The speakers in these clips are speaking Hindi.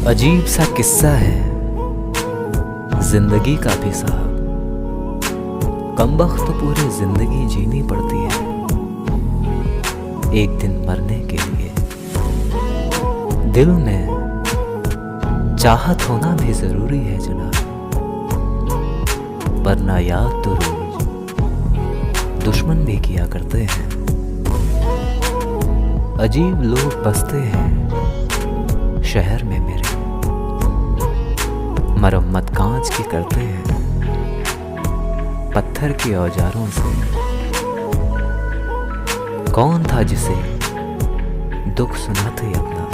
अजीब सा किस्सा है जिंदगी का भी साहब। कमबख्त पूरी जिंदगी जीनी पड़ती है एक दिन मरने के लिए। दिल में चाहत होना भी जरूरी है जनाब, वरना याद तो रोज दुश्मन भी किया करते हैं। अजीब लोग बसते हैं शहर में मेरे, मरम्मत कांच की करते हैं पत्थर के औजारों से। कौन था जिसे दुख सुनाते अपना,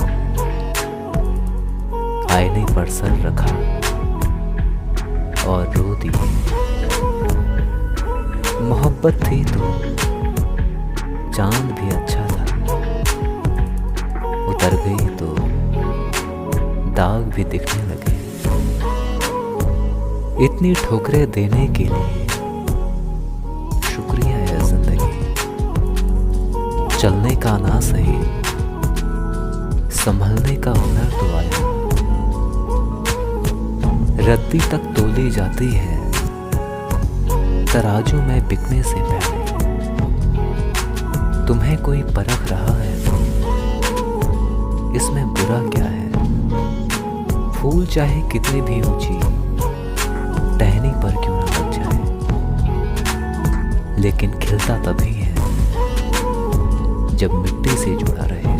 आईने पर सर रखा और रो दिए। मोहब्बत थी तो चांद भी अच्छा था, उतर गई तो दाग भी दिखने लगे। इतनी ठोकरें देने के लिए शुक्रिया है जिंदगी। चलने का ना सही, संभलने का हुनर तो आया। रद्दी तक तोली जाती है तराजू में बिकने से पहले। तुम्हें कोई परख रहा है तो इसमें बुरा क्या है। फूल चाहे कितनी भी ऊंची टहनी पर क्यों ना लग जाए, लेकिन खिलता तभी है जब मिट्टी से जुड़ा रहे।